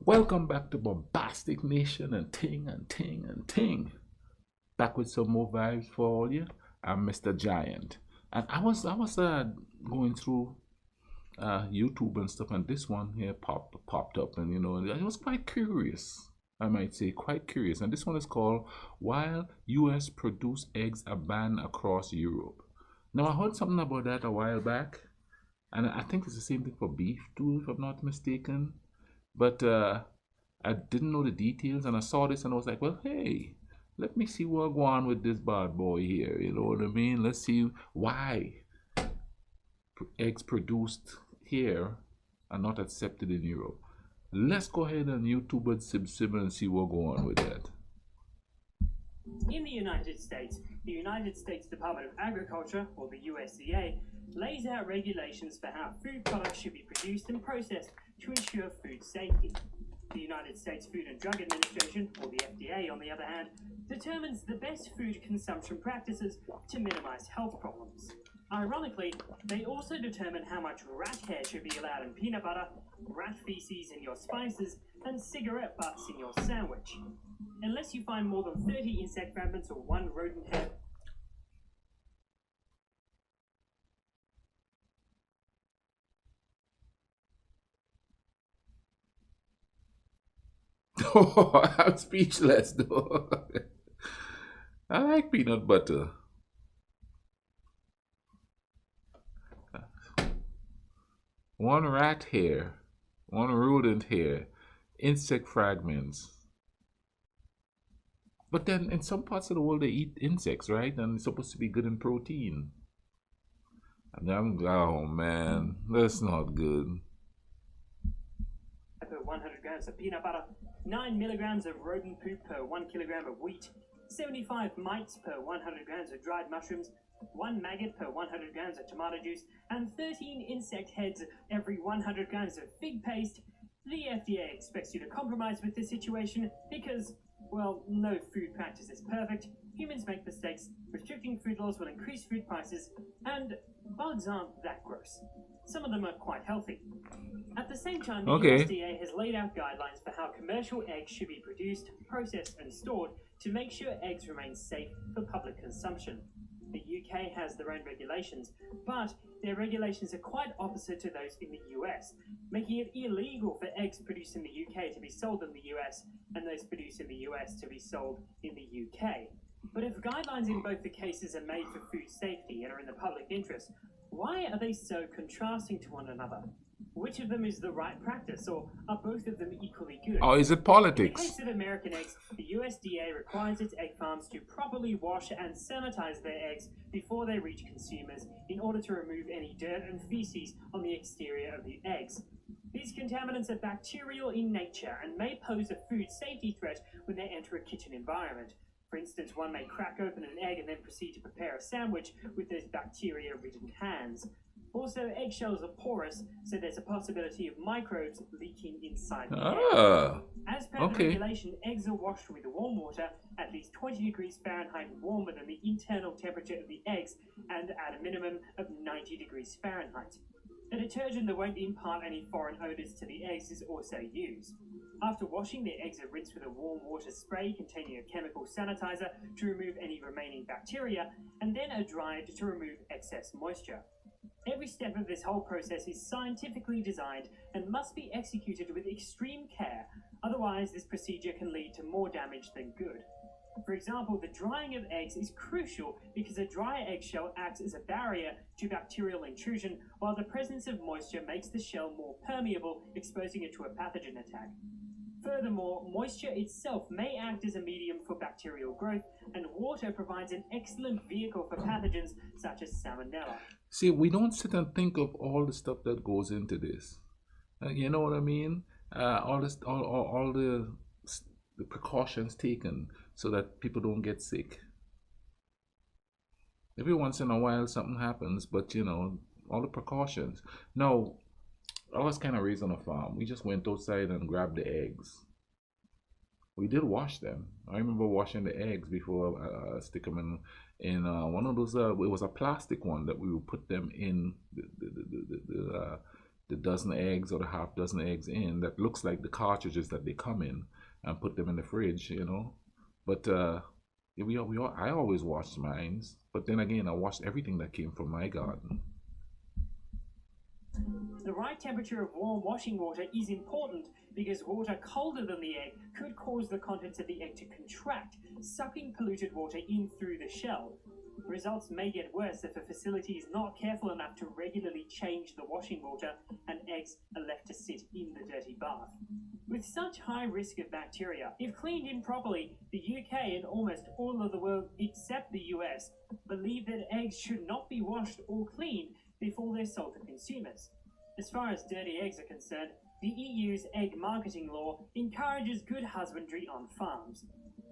Welcome back to Bombastic Nation and Ting and Ting and Ting. Back with some more vibes for all you. I'm Mr. Giant, and I was going through YouTube and stuff, and this one here popped up, and I was quite curious. I might say quite curious, and this one is called "While U.S. Produce Eggs Are Banned Across Europe." Now I heard something about that a while back, and I think it's the same thing for beef too, if I'm not mistaken. But I didn't know the details, and I saw this, and I was like, well, hey, let me see what go on with this bad boy here. You know what I mean? Let's see why eggs produced here are not accepted in Europe. Let's go ahead and YouTube it, Sib and see what go on with that. In the United States Department of Agriculture, or the USDA, lays out regulations for how food products should be produced and processed to ensure food safety. The United States Food and Drug Administration, or the FDA, on the other hand, determines the best food consumption practices to minimize health problems. Ironically, they also determine how much rat hair should be allowed in peanut butter, rat feces in your spices, and cigarette butts in your sandwich. Unless you find more than 30 insect fragments or one rodent hair. Oh, I'm speechless though. I like peanut butter. One rat hair, one rodent hair, insect fragments. But then in some parts of the world they eat insects, right? And it's supposed to be good in protein. And oh man, that's not good. Per 100 grams of peanut butter, 9 milligrams of rodent poop per 1 kilogram of wheat, 75 mites per 100 grams of dried mushrooms, 1 maggot per 100 grams of tomato juice, and 13 insect heads every 100 grams of fig paste. The FDA expects you to compromise with this situation because, well, no food practice is perfect. Humans make mistakes, restricting food laws will increase food prices, and bugs aren't that gross. Some of them are quite healthy. At the same time, the USDA has laid out guidelines for how commercial eggs should be produced, processed, and stored to make sure eggs remain safe for public consumption. The UK has their own regulations, but their regulations are quite opposite to those in the US, making it illegal for eggs produced in the UK to be sold in the US and those produced in the US to be sold in the UK. But if guidelines in both the cases are made for food safety and are in the public interest, why are they so contrasting to one another? Which of them is the right practice, or are both of them equally good? Or is it politics? In the case of American eggs, the USDA requires its egg farms to properly wash and sanitize their eggs before they reach consumers in order to remove any dirt and feces on the exterior of the eggs. These contaminants are bacterial in nature and may pose a food safety threat when they enter a kitchen environment. For instance, one may crack open an egg and then proceed to prepare a sandwich with those bacteria-ridden hands. Also, eggshells are porous, so there's a possibility of microbes leaking inside the egg. As per the regulation, eggs are washed with warm water, at least 20 degrees Fahrenheit warmer than the internal temperature of the eggs, and at a minimum of 90 degrees Fahrenheit. A detergent that won't impart any foreign odors to the eggs is also used. After washing, the eggs are rinsed with a warm water spray containing a chemical sanitizer to remove any remaining bacteria, and then are dried to remove excess moisture. Every step of this whole process is scientifically designed and must be executed with extreme care, otherwise this procedure can lead to more damage than good. For example, the drying of eggs is crucial because a dry eggshell acts as a barrier to bacterial intrusion, while the presence of moisture makes the shell more permeable, exposing it to a pathogen attack. Furthermore, moisture itself may act as a medium for bacterial growth, and water provides an excellent vehicle for pathogens such as salmonella. See, we don't sit and think of all the stuff that goes into this. You know what I mean? All this, all the precautions taken so that people don't get sick. Every once in a while, something happens, but all the precautions. Now, I was kind of raised on a farm. We just went outside and grabbed the eggs. We did wash them. I remember washing the eggs before stick them in one of those. It was a plastic one that we would put them in the dozen eggs or the half dozen eggs in that looks like the cartridges that they come in, and put them in the fridge, you know. But I always washed mines, but then again, I washed everything that came from my garden. The right temperature of warm washing water is important because water colder than the egg could cause the contents of the egg to contract, sucking polluted water in through the shell. Results may get worse if a facility is not careful enough to regularly change the washing water and eggs are left to sit in the dirty bath. With such high risk of bacteria, if cleaned improperly, the UK and almost all of the world except the US believe that eggs should not be washed or cleaned before they're sold to consumers. As far as dirty eggs are concerned, the EU's egg marketing law encourages good husbandry on farms.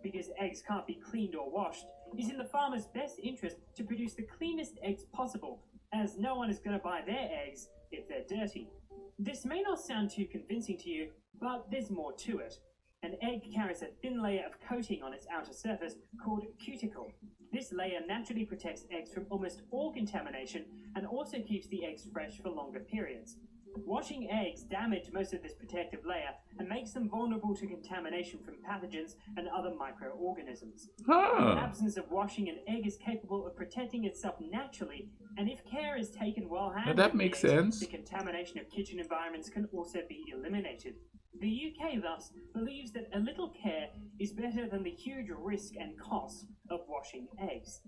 Because eggs can't be cleaned or washed, it's in the farmer's best interest to produce the cleanest eggs possible, as no one is going to buy their eggs if they're dirty. This may not sound too convincing to you, but there's more to it. An egg carries a thin layer of coating on its outer surface called cuticle. This layer naturally protects eggs from almost all contamination and also keeps the eggs fresh for longer periods. Washing eggs damage most of this protective layer and makes them vulnerable to contamination from pathogens and other microorganisms. In the absence of washing, an egg is capable of protecting itself naturally, and if care is taken while handling that makes sense. The contamination of kitchen environments can also be eliminated. The UK thus believes that a little care is better than the huge risk and cost of washing eggs.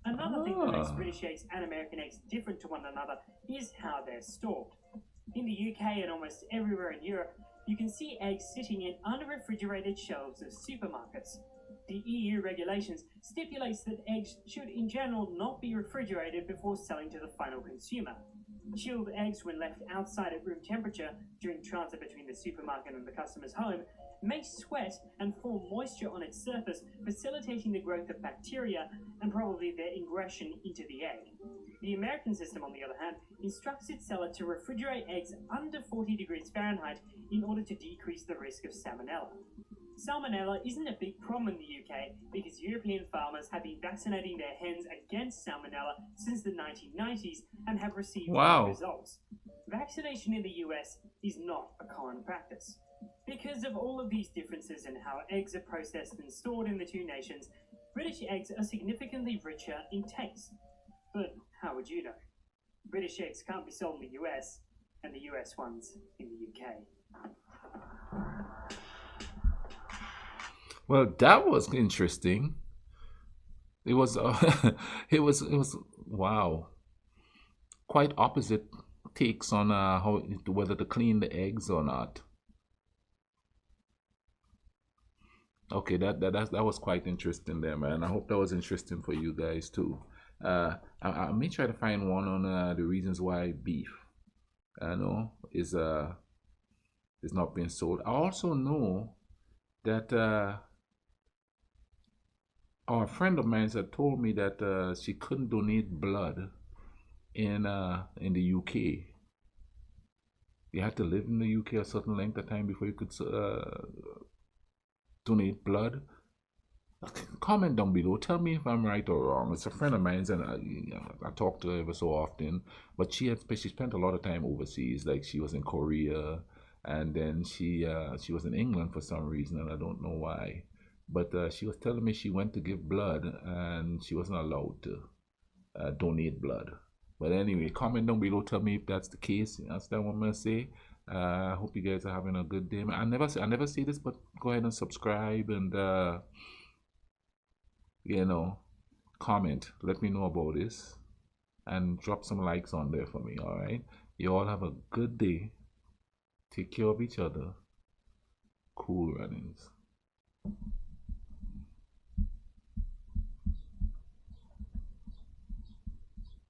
Another thing that makes British eggs and American eggs different to one another is how they're stored. In the UK and almost everywhere in Europe, you can see eggs sitting in unrefrigerated shelves of supermarkets. The EU regulations stipulates that eggs should in general not be refrigerated before selling to the final consumer. Chilled eggs, when left outside at room temperature during transit between the supermarket and the customer's home, may sweat and form moisture on its surface, facilitating the growth of bacteria and probably their ingression into the egg. The American system, on the other hand, instructs its seller to refrigerate eggs under 40 degrees Fahrenheit in order to decrease the risk of salmonella. Salmonella isn't a big problem in the UK because European farmers have been vaccinating their hens against salmonella since the 1990s and have received good results. Vaccination in the US is not a common practice. Because of all of these differences in how eggs are processed and stored in the two nations, British eggs are significantly richer in taste. But how would you know? British eggs can't be sold in the US, and the US ones in the UK. Well, that was interesting. It was, it was wow. Quite opposite takes on whether to clean the eggs or not. Okay, that was quite interesting there, man. I hope that was interesting for you guys too. I may try to find one on the reasons why beef, is not being sold. I also know that a friend of mine had told me that she couldn't donate blood in the UK. You had to live in the UK a certain length of time before you could donate blood. Comment down below. Tell me if I'm right or wrong. It's a friend of mine, and I talk to her ever so often. But she spent a lot of time overseas. Like she was in Korea, and then she was in England for some reason, and I don't know why. But she was telling me she went to give blood, and she wasn't allowed to donate blood. But anyway, comment down below. Tell me if that's the case. That's what I'm gonna say. I hope you guys are having a good day. I never say this, but go ahead and subscribe and comment. Let me know about this and drop some likes on there for me. All right. You all have a good day. Take care of each other. Cool runnings.